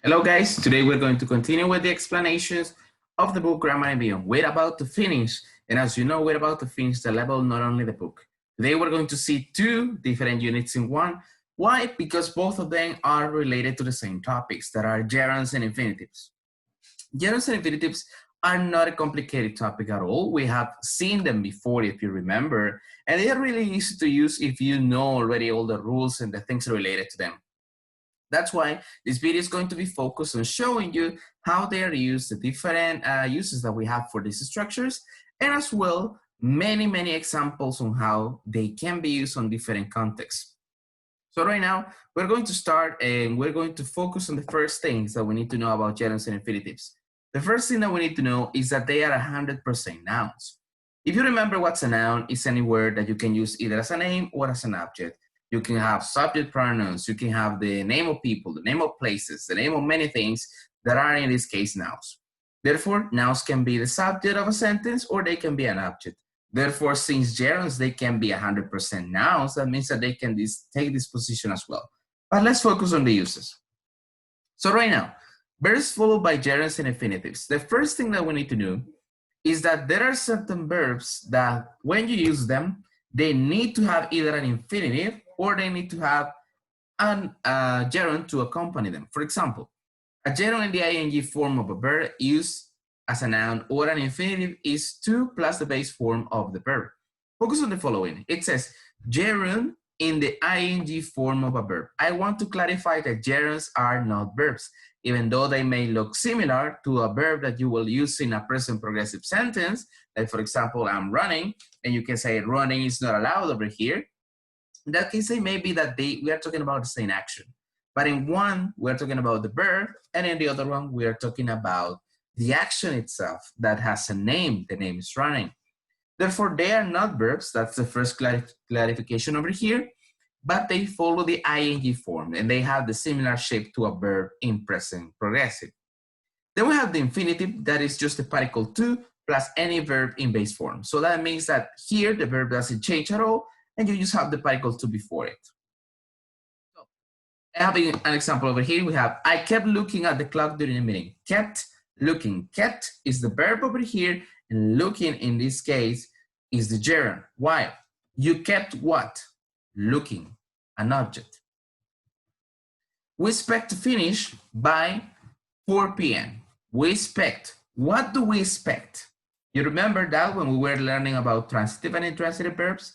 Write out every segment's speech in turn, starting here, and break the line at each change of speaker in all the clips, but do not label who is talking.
Hello guys, today we're going to continue with the explanations of the book Grammar and Beyond. We're about to finish, and as you know, we're about to finish the level, not only the book. Today we're going to see two different units in one. Why? Because both of them are related to the same topics that are gerunds and infinitives. Gerunds and infinitives are not a complicated topic at all. We have seen them before, if you remember, and they are really easy to use if you know already all the rules and the things related to them. That's why this video is going to be focused on showing you how they are used, the different uses that we have for these structures, and as well, many examples on how they can be used on different contexts. So right now, we're going to start and we're going to focus on the first things that we need to know about gerunds and infinitives. The first thing that we need to know is that they are 100% nouns. If you remember what's a noun, it's any word that you can use either as a name or as an object. You can have subject pronouns, you can have the name of people, the name of places, the name of many things that are in this case nouns. Therefore, nouns can be the subject of a sentence or they can be an object. Therefore, since gerunds, they can be 100% nouns, that means that they can take this position as well. But let's focus on the uses. So right now, verbs followed by gerunds and infinitives. The first thing that we need to know is that there are certain verbs that when you use them, they need to have either an infinitive or they need to have a gerund to accompany them. For example, a gerund in the ing form of a verb used as a noun or an infinitive is to plus the base form of the verb. Focus on the following. It says gerund in the ing form of a verb. I want to clarify that gerunds are not verbs, even though they may look similar to a verb that you will use in a present progressive sentence. Like for example, I'm running, and you can say running is not allowed over here. In that case, it may be that we are talking about the same action. But in one, we're talking about the verb, and in the other one, we are talking about the action itself that has a name. The name is running. Therefore, they are not verbs. That's the first clarification over here, but they follow the ing form, and they have the similar shape to a verb in present progressive. Then we have the infinitive, that is just the particle to plus any verb in base form. So that means that here the verb doesn't change at all, and you just have the particle to before it. So, having an example over here, we have, I kept looking at the clock during the meeting. Kept looking. Kept is the verb over here, and looking in this case is the gerund. Why? You kept what? Looking, an object. We expect to finish by 4 p.m. We expect. What do we expect? You remember that when we were learning about transitive and intransitive verbs?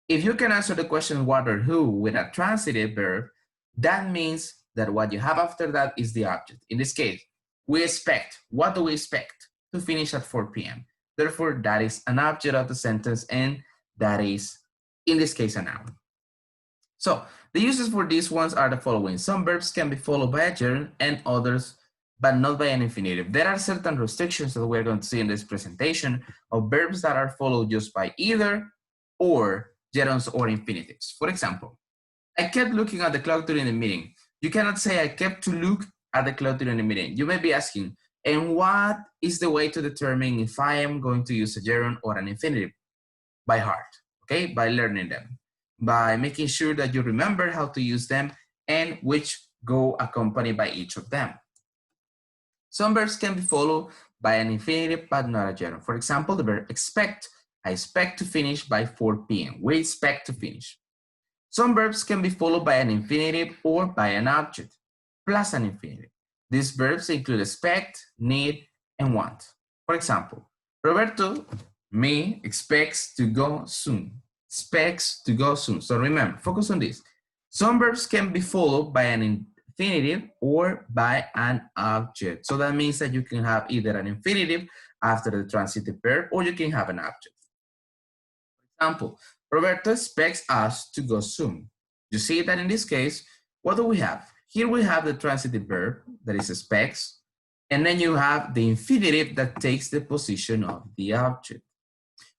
If you can answer the question what or who with a transitive verb, that means that what you have after that is the object. In this case, we expect. What do we expect? To finish at 4 p.m. Therefore, that is an object of the sentence, and that is, in this case, a noun. So the uses for these ones are the following. Some verbs can be followed by a gerund and others, but not by an infinitive. There are certain restrictions that we're going to see in this presentation of verbs that are followed just by either or gerunds or infinitives. For example, I kept looking at the clock during the meeting. You cannot say I kept to look at the clock during the meeting. You may be asking, and what is the way to determine if I am going to use a gerund or an infinitive? By heart, okay? By learning them, by making sure that you remember how to use them and which go accompanied by each of them. Some verbs can be followed by an infinitive, but not a gerund. For example, the verb expect. I expect to finish by 4 p.m. We expect to finish. Some verbs can be followed by an infinitive or by an object, plus an infinitive. These verbs include expect, need, and want. For example, Roberto, me, expects to go soon. Expects to go soon. So remember, focus on this. Some verbs can be followed by an infinitive or by an object. So that means that you can have either an infinitive after the transitive verb or you can have an object. For example, Roberto expects us to go soon. You see that in this case, what do we have? Here we have the transitive verb that is expects, and then you have the infinitive that takes the position of the object.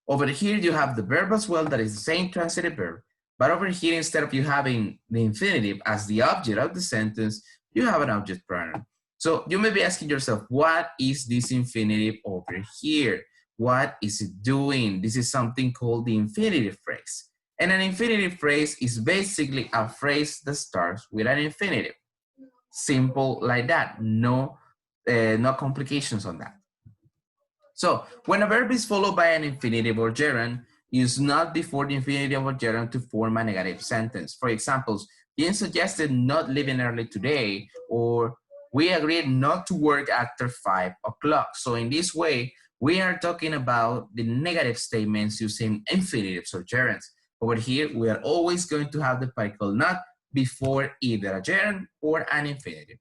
Over here, you have the verb as well that is the same transitive verb, but over here, instead of you having the infinitive as the object of the sentence, you have an object pronoun. So you may be asking yourself, what is this infinitive over here? What is it doing? This is something called the infinitive phrase. And an infinitive phrase is basically a phrase that starts with an infinitive. Simple like that. No, no complications on that. So when a verb is followed by an infinitive or gerund, use not before the infinitive or gerund to form a negative sentence. For example, Ian suggested not leaving early today, or we agreed not to work after 5 o'clock. So in this way, we are talking about the negative statements using infinitives or gerunds. Over here, we are always going to have the particle not before either a gerund or an infinitive.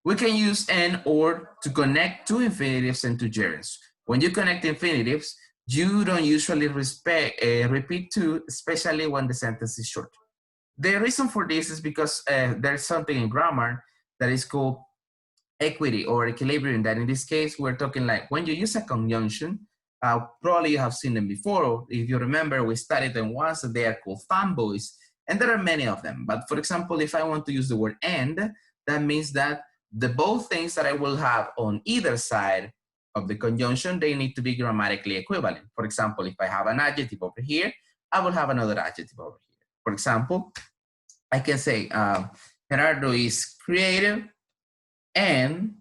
We can use and or to connect two infinitives and two gerunds. When you connect infinitives, you don't usually repeat two, especially when the sentence is short. The reason for this is because there's something in grammar that is called equity or equilibrium, that in this case, we're talking like when you use a conjunction, probably you have seen them before. If you remember, we studied them once, and they are called fanboys, and there are many of them. But for example, if I want to use the word and, that means that the both things that I will have on either side of the conjunction, they need to be grammatically equivalent. For example, if I have an adjective over here, I will have another adjective over here. For example, I can say Gerardo is creative and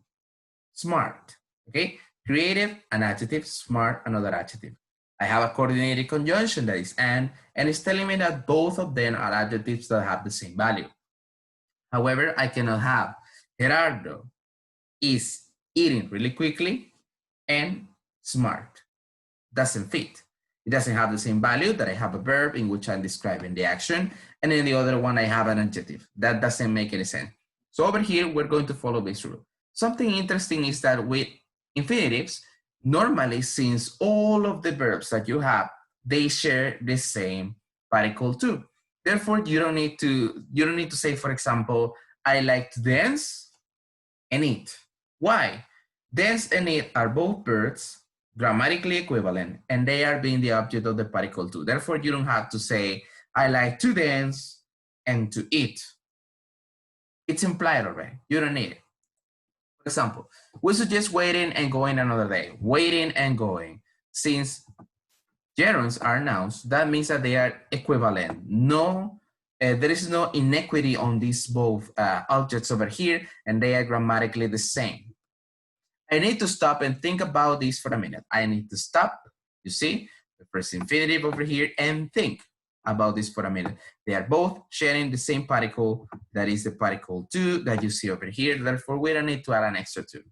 smart, okay? Creative, an adjective, smart, another adjective. I have a coordinated conjunction that is and it's telling me that both of them are adjectives that have the same value. However, I cannot have Gerardo is eating really quickly and smart. Doesn't fit. It doesn't have the same value that I have a verb in which I'm describing the action, and in the other one I have an adjective. That doesn't make any sense. So over here, we're going to follow this rule. Something interesting is that with infinitives, normally since all of the verbs that you have, they share the same particle too. Therefore, you don't need to say, for example, I like to dance and eat. Why? Dance and eat are both verbs, grammatically equivalent, and they are being the object of the particle too. Therefore, you don't have to say, I like to dance and to eat. It's implied already. You don't need it. For example, we suggest waiting and going another day. Waiting and going. Since gerunds are nouns, that means that they are equivalent. No, there is no inequity on these both objects over here, and they are grammatically the same. I need to stop and think about this for a minute. I need to stop, you see, the first infinitive over here, and think about this for a minute. They are both sharing the same particle, that is the particle to that you see over here. Therefore, we don't need to add an extra to.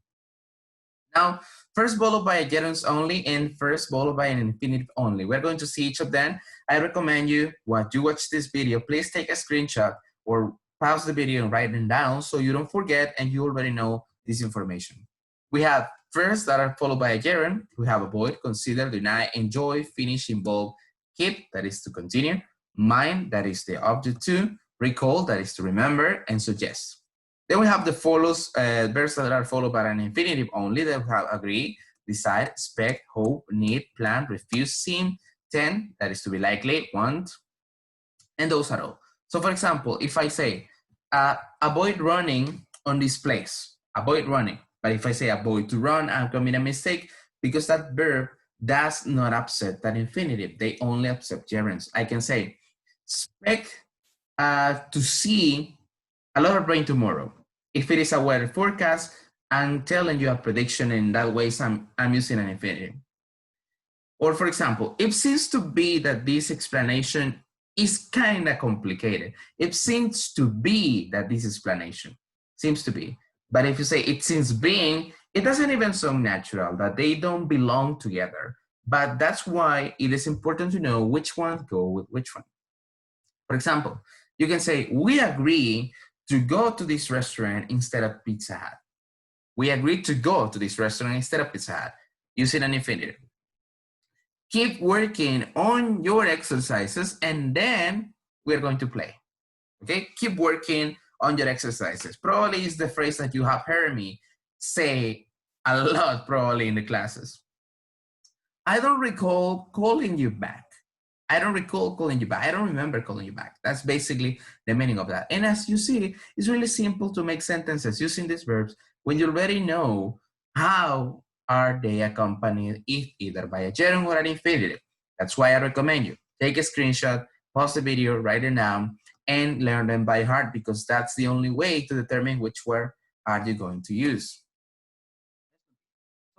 Now, first followed by a gerunds only and first followed by an infinitive only. We're going to see each of them. I recommend you, while you watch this video, please take a screenshot or pause the video and write them down so you don't forget and you already know this information. We have first that are followed by a gerund. We have avoid, consider, deny, enjoy, finish, involve, keep, that is to continue, mind, that is the object to, recall, that is to remember, and suggest. Then we have the follows verbs that are followed by an infinitive only. That we have agree, decide, expect, hope, need, plan, refuse, seem, tend, that is to be likely, want, and those are all. So for example, if I say, avoid running on this place, avoid running. But if I say avoid to run, I'm committing a mistake because that verb does not accept that infinitive. They only accept gerunds. I can say, expect to see a lot of rain tomorrow. If it is a weather forecast, I'm telling you a prediction, and in that way, I'm using an infinitive. Or for example, it seems to be that this explanation is kind of complicated. It seems to be that this explanation seems to be. But if you say it seems being, it doesn't even sound natural, that they don't belong together. But that's why it is important to know which one go with which one. For example, you can say, we agree to go to this restaurant instead of Pizza Hut. We agreed to go to this restaurant instead of Pizza Hut, using an infinitive. Keep working on your exercises and then we're going to play. Okay, keep working on your exercises. Probably is the phrase that you have heard me say a lot probably in the classes. I don't recall calling you back. I don't recall calling you back. I don't remember calling you back. That's basically the meaning of that. And as you see, it's really simple to make sentences using these verbs when you already know how are they accompanied either by a gerund or an infinitive. That's why I recommend you take a screenshot, pause the video, write it down, and learn them by heart, because that's the only way to determine which word are you going to use.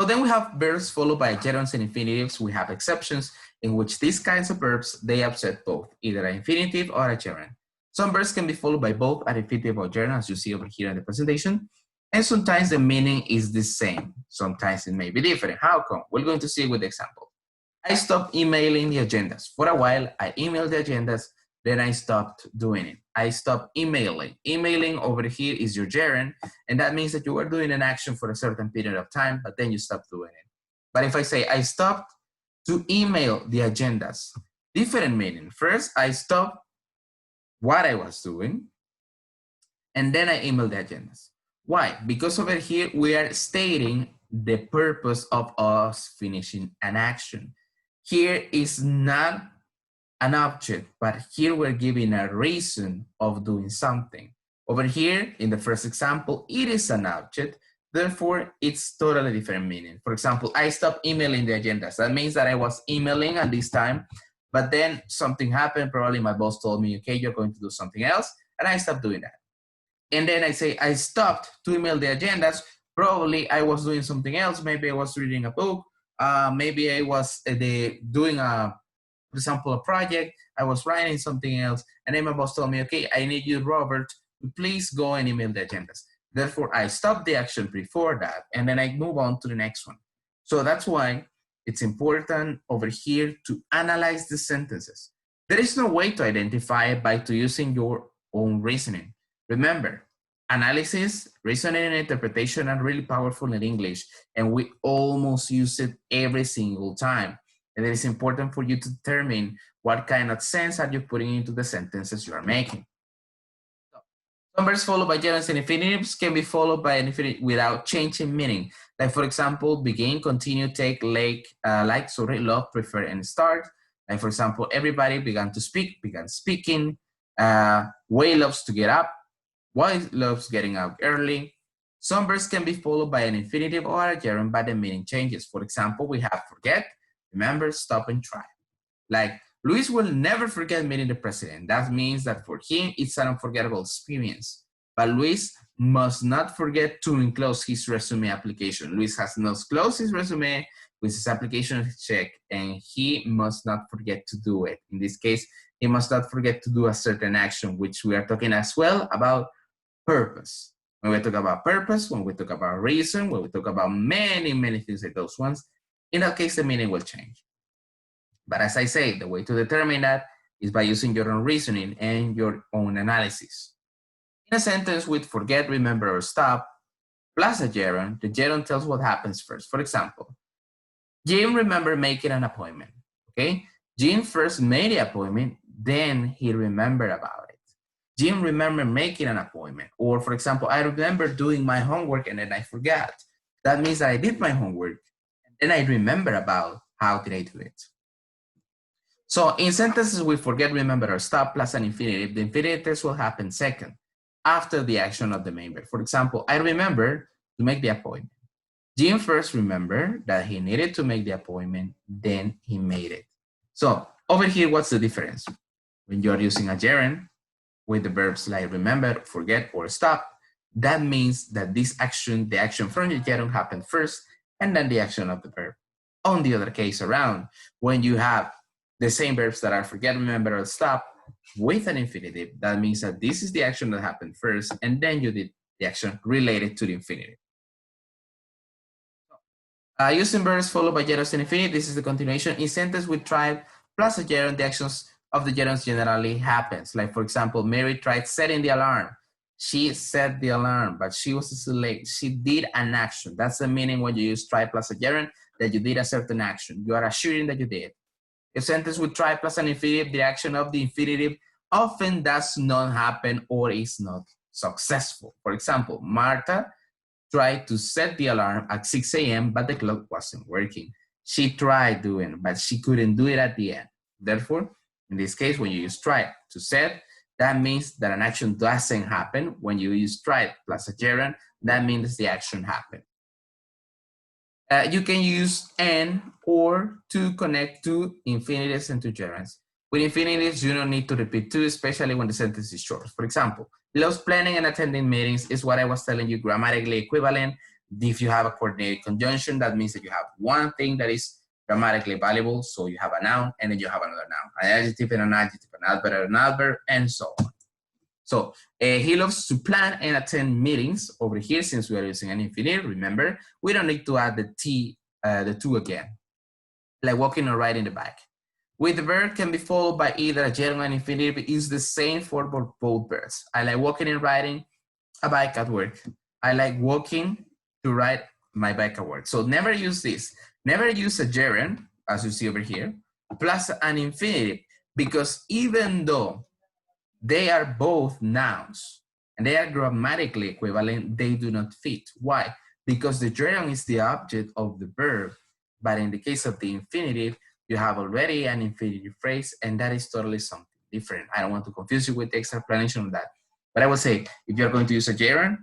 So then we have verbs followed by gerunds and infinitives. We have exceptions in which these kinds of verbs, they upset both, either an infinitive or a gerund. Some verbs can be followed by both an infinitive or gerund, as you see over here in the presentation. And sometimes the meaning is the same. Sometimes it may be different. How come? We're going to see with the example. I stopped emailing the agendas. For a while, I emailed the agendas, then I stopped doing it. I stopped emailing. Emailing over here is your gerund, and that means that you were doing an action for a certain period of time, but then you stopped doing it. But if I say I stopped to email the agendas, different meaning. First, I stopped what I was doing, and then I emailed the agendas. Why? Because over here, we are stating the purpose of us finishing an action. Here is not an object, but here we're giving a reason of doing something. Over here, in the first example, it is an object, therefore it's totally different meaning. For example, I stopped emailing the agendas. That means that I was emailing at this time, but then something happened. Probably my boss told me, okay, you're going to do something else, and I stopped doing that. And then I say, I stopped to email the agendas. Probably I was doing something else. Maybe I was reading a book. Maybe I was doing for example, a project. I was writing something else. And then my boss told me, okay, I need you, Robert, to please go and email the agendas. Therefore, I stopped the action before that, and then I move on to the next one. So that's why it's important over here to analyze the sentences. There is no way to identify it by using your own reasoning. Remember, analysis, reasoning, and interpretation are really powerful in English, and we almost use it every single time. And it is important for you to determine what kind of sense are you putting into the sentences you are making. Some verbs followed by gerunds and infinitives can be followed by an infinitive without changing meaning. Like, for example, begin, continue, take, like, sorry, love, prefer, and start. Like, for example, everybody began to speak, began speaking. Way loves to get up. Why loves getting up early. Some verbs can be followed by an infinitive or a gerund, but the meaning changes. For example, we have forget, remember, stop, and try. Like, Luis will never forget meeting the president. That means that for him, it's an unforgettable experience. But Luis must not forget to enclose his resume application. Luis has not closed his resume with his application check, and he must not forget to do it. In this case, he must not forget to do a certain action, which we are talking as well about purpose. When we talk about purpose, when we talk about reason, when we talk about many, many things like those ones, in that case, the meaning will change. But as I say, the way to determine that is by using your own reasoning and your own analysis. In a sentence with forget, remember, or stop, plus a gerund, the gerund tells what happens first. For example, Jim remembered making an appointment, okay? Jim first made the appointment, then he remembered about it. Jim remembered making an appointment. Or for example, I remember doing my homework and then I forgot. That means that I did my homework and then I remember about how did I do it. So in sentences with forget, remember, or stop plus an infinitive, the infinitive will happen second after the action of the main verb. For example, I remember to make the appointment. Jim first remembered that he needed to make the appointment, then he made it. So over here, what's the difference? When you're using a gerund with the verbs like remember, forget, or stop, that means that this action, the action from the gerund happened first, and then the action of the verb. On the other case around, when you have the same verbs that are forget, remember, or stop with an infinitive, that means that this is the action that happened first, and then you did the action related to the infinitive. Using verbs followed by gerunds and infinitive, this is the continuation. In sentence with try plus a gerund, the actions of the gerunds generally happens. Like, for example, Mary tried setting the alarm. She set the alarm, but she was still late. She did an action. That's the meaning when you use try plus a gerund, that you did a certain action. You are assuring that you did. A sentence with try plus an infinitive, the action of the infinitive often does not happen or is not successful. For example, Martha tried to set the alarm at 6 a.m., but the clock wasn't working. She tried doing it, but she couldn't do it at the end. Therefore, in this case, when you use try to set, that means that an action doesn't happen. When you use try plus a gerund, that means the action happened. You can use and or to connect to infinitives and to gerunds. With infinitives, you don't need to repeat to, especially when the sentence is short. For example, loves planning and attending meetings is what I was telling you, grammatically equivalent. If you have a coordinated conjunction, that means that you have one thing that is grammatically valuable. So you have a noun, and then you have another noun, an adjective and an adjective, an adverb, and so on. So he loves to plan and attend meetings. Over here, since we are using an infinitive, remember, we don't need to add the T, the to again, like walking or riding the bike. With the verb can be followed by either a gerund and infinitive is the same for both verbs. I like walking and riding a bike at work. I like walking to ride my bike at work. So never use this. Never use a gerund, as you see over here, plus an infinitive, because even though they are both nouns and they are grammatically equivalent, they do not fit. Why? Because the gerund is the object of the verb, but in the case of the infinitive, you have already an infinitive phrase, and that is totally something different. I don't want to confuse you with the extra explanation of that. But I will say, if you're going to use a gerund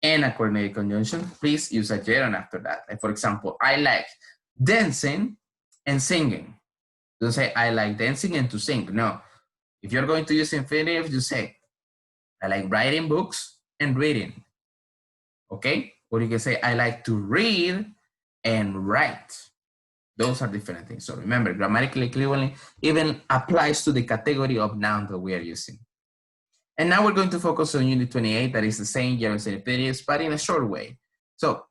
and a coordinated conjunction, please use a gerund after that. Like for example, I like dancing and singing. Don't say I like dancing and to sing. No. If you're going to use infinitive, you say, I like writing books and reading. Okay? Or you can say, I like to read and write. Those are different things. So remember, grammatically equivalent even applies to the category of noun that we are using. And now we're going to focus on Unit 28, that is the same gerunds and infinitives, but in a short way. So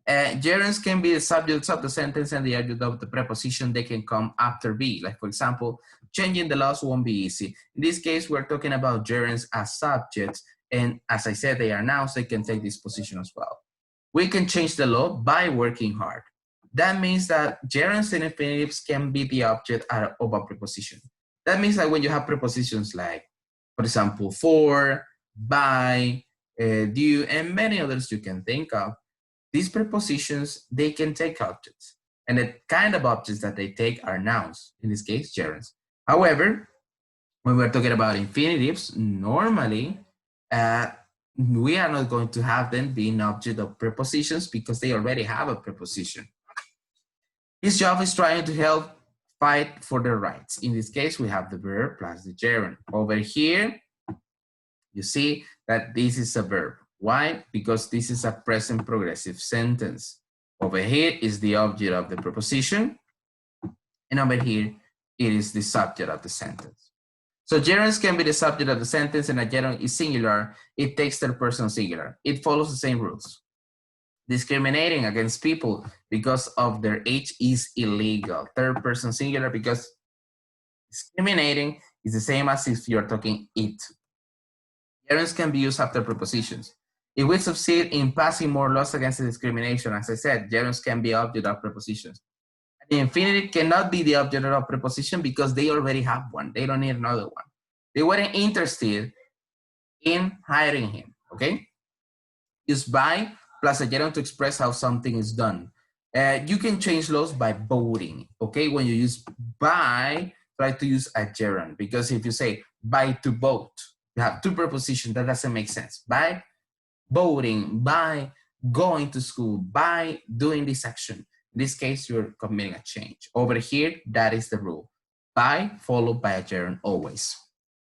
gerunds can be the subjects of the sentence and the adjective of the preposition. They can come after be. Like for example, changing the laws won't be easy. In this case, we're talking about gerunds as subjects. And as I said, they are nouns. They can take this position as well. We can change the law by working hard. That means that gerunds and infinitives can be the object of a preposition. That means that when you have prepositions like, for example, for, by, due, and many others you can think of, these prepositions, they can take objects. And the kind of objects that they take are nouns, in this case, gerunds. However, when we're talking about infinitives, normally, we are not going to have them being object of prepositions because they already have a preposition. His job is trying to help fight for their rights. In this case, we have the verb plus the gerund. Over here, you see that this is a verb. Why? Because this is a present progressive sentence. Over here is the object of the preposition, and over here, it is the subject of the sentence. So gerunds can be the subject of the sentence, and a gerund is singular. It takes third person singular. It follows the same rules. Discriminating against people because of their age is illegal. Third person singular, because discriminating is the same as if you're talking it. Gerunds can be used after prepositions. If we succeed in passing more laws against discrimination, as I said, gerunds can be object of prepositions. The infinitive cannot be the object of preposition because they already have one. They don't need another one. They weren't interested in hiring him, okay? Use by plus a gerund to express how something is done. You can change laws by voting, okay? When you use by, try to use a gerund, because if you say by to vote, you have two prepositions, that doesn't make sense. By voting, by going to school, by doing this action. In this case, you're committing a change. Over here, that is the rule. By followed by a gerund always.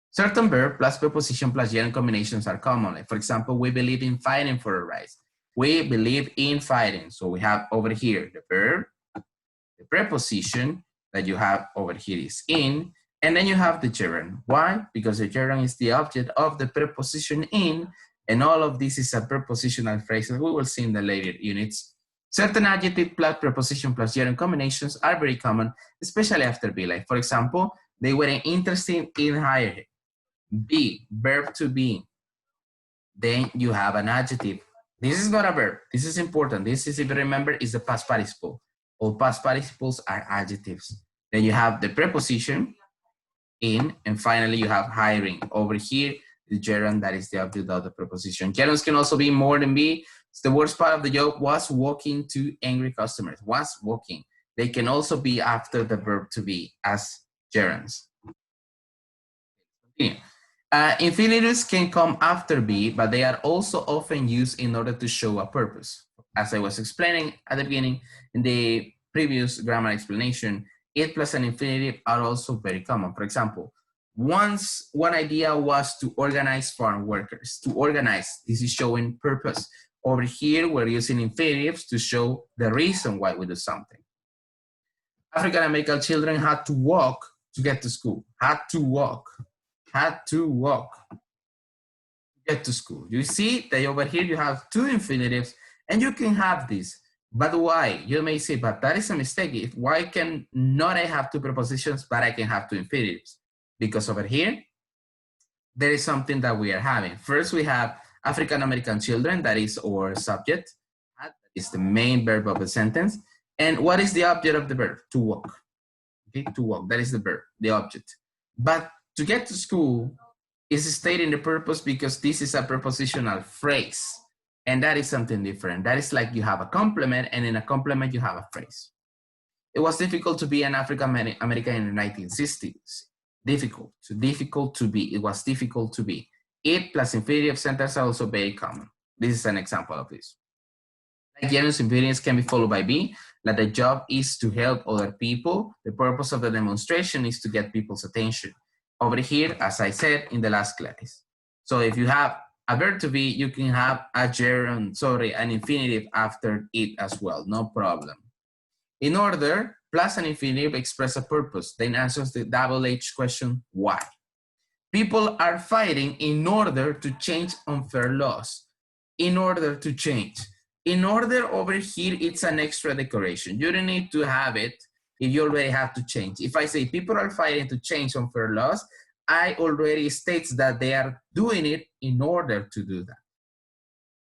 Certain verb plus preposition plus gerund combinations are common. Like for example, we believe in fighting for our rights. We believe in fighting. So we have over here the verb, the preposition that you have over here is in, and then you have the gerund. Why? Because the gerund is the object of the preposition in, and all of this is a prepositional phrase that we will see in the later units. Certain adjective plus preposition plus gerund combinations are very common, especially after be. Like for example, they weren't interested in hiring. Be, verb to be. Then you have an adjective. This is not a verb. This is important. This is, if you remember, is the past participle. All past participles are adjectives. Then you have the preposition in, and finally you have hiring. Over here, the gerund that is the object of the preposition. Gerunds can also be more than be. The worst part of the job was walking to angry customers. Was walking. They can also be after the verb to be as gerunds. Yeah. Infinitives can come after be, but they are also often used in order to show a purpose. As I was explaining at the beginning in the previous grammar explanation, it plus an infinitive are also very common. For example, once one idea was to organize farm workers. To organize, this is showing purpose. Over here, we're using infinitives to show the reason why we do something. African American children had to walk to get to school. Had to walk to get to school. You see that over here you have two infinitives, and you can have this. But why? You may say, but that is a mistake. Why can not I have two prepositions, but I can have two infinitives? Because over here, there is something that we are having. First, we have African American children, that is our subject. That is the main verb of the sentence. And what is the object of the verb? To walk. Okay, to walk, that is the verb, the object. But to get to school is stating the purpose because this is a prepositional phrase. And that is something different. That is like you have a complement, and in a complement you have a phrase. It was difficult to be an African American in the 1960s. Difficult to be. It was difficult to be. It plus infinitive sentence are also very common. This is an example of this. Like gerunds, infinitives can be followed by be. Like the job is to help other people. The purpose of the demonstration is to get people's attention. Over here, as I said in the last class. So if you have a verb to be, you can have a gerund, an infinitive after it as well, no problem. In order, plus an infinitive express a purpose, then answers the double H question, why? People are fighting in order to change unfair laws. In order to change. In order over here, it's an extra decoration. You don't need to have it if you already have to change. If I say people are fighting to change unfair laws, I already states that they are doing it in order to do that.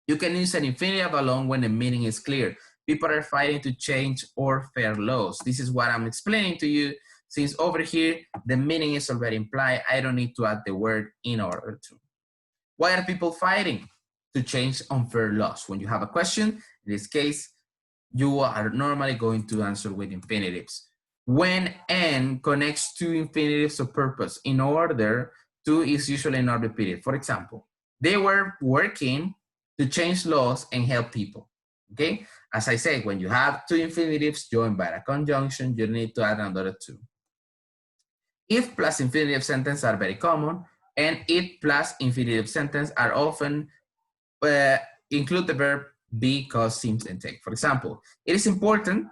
You can use an infinitive alone when the meaning is clear. People are fighting to change unfair laws. This is what I'm explaining to you. Since over here, the meaning is already implied, I don't need to add the word in order to. Why are people fighting? To change unfair laws. When you have a question, in this case, you are normally going to answer with infinitives. When N connects two infinitives of purpose, in order to is usually not repeated. For example, they were working to change laws and help people. Okay? As I said, when you have two infinitives joined by a conjunction, you need to add another two. If plus infinitive sentence are very common, and it plus infinitive sentence are often include the verb be, cause, seems, and take. For example, it is important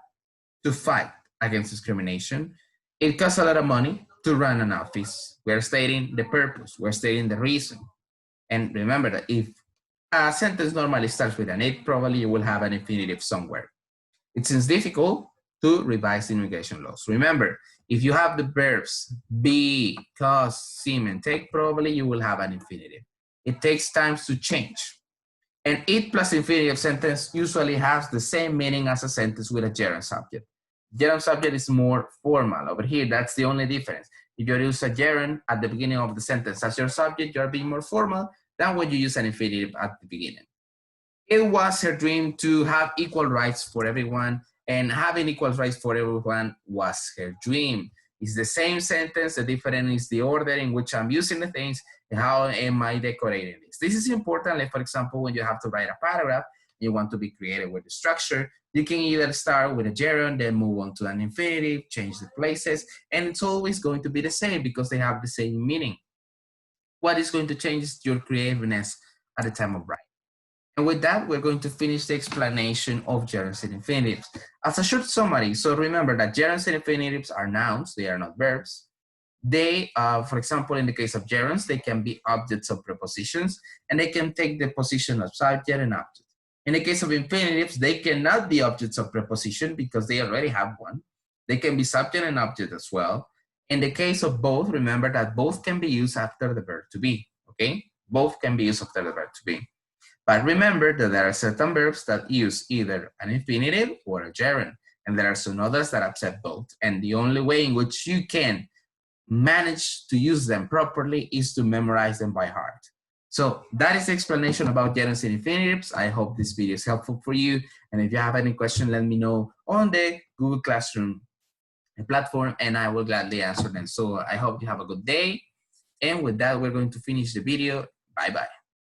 to fight against discrimination. It costs a lot of money to run an office. We're stating the purpose. We're stating the reason. And remember that if a sentence normally starts with an it, probably you will have an infinitive somewhere. It seems difficult to revise immigration laws. Remember, if you have the verbs be, cause, seem, and take, probably you will have an infinitive. It takes time to change. And it plus infinitive sentence usually has the same meaning as a sentence with a gerund subject. Gerund subject is more formal. Over here, that's the only difference. If you use a gerund at the beginning of the sentence as your subject, you're being more formal than when you use an infinitive at the beginning. It was her dream to have equal rights for everyone, and having equal rights for everyone was her dream. It's the same sentence, the difference is the order in which I'm using the things and how am I decorating this. This is important, like for example, when you have to write a paragraph, you want to be creative with the structure, you can either start with a gerund, then move on to an infinitive, change the places, and it's always going to be the same because they have the same meaning. What is going to change is your creativeness at the time of writing. And with that, we're going to finish the explanation of gerunds and infinitives. As a short summary, so remember that gerunds and infinitives are nouns, they are not verbs. They, for example, in the case of gerunds, they can be objects of prepositions, and they can take the position of subject and object. In the case of infinitives, they cannot be objects of preposition because they already have one. They can be subject and object as well. In the case of both, remember that both can be used after the verb to be, okay? Both can be used after the verb to be. But remember that there are certain verbs that use either an infinitive or a gerund, and there are some others that accept both. And the only way in which you can manage to use them properly is to memorize them by heart. So that is the explanation about gerunds and infinitives. I hope this video is helpful for you. And if you have any question, let me know on the Google Classroom platform, and I will gladly answer them. So I hope you have a good day. And with that, we're going to finish the video. Bye-bye.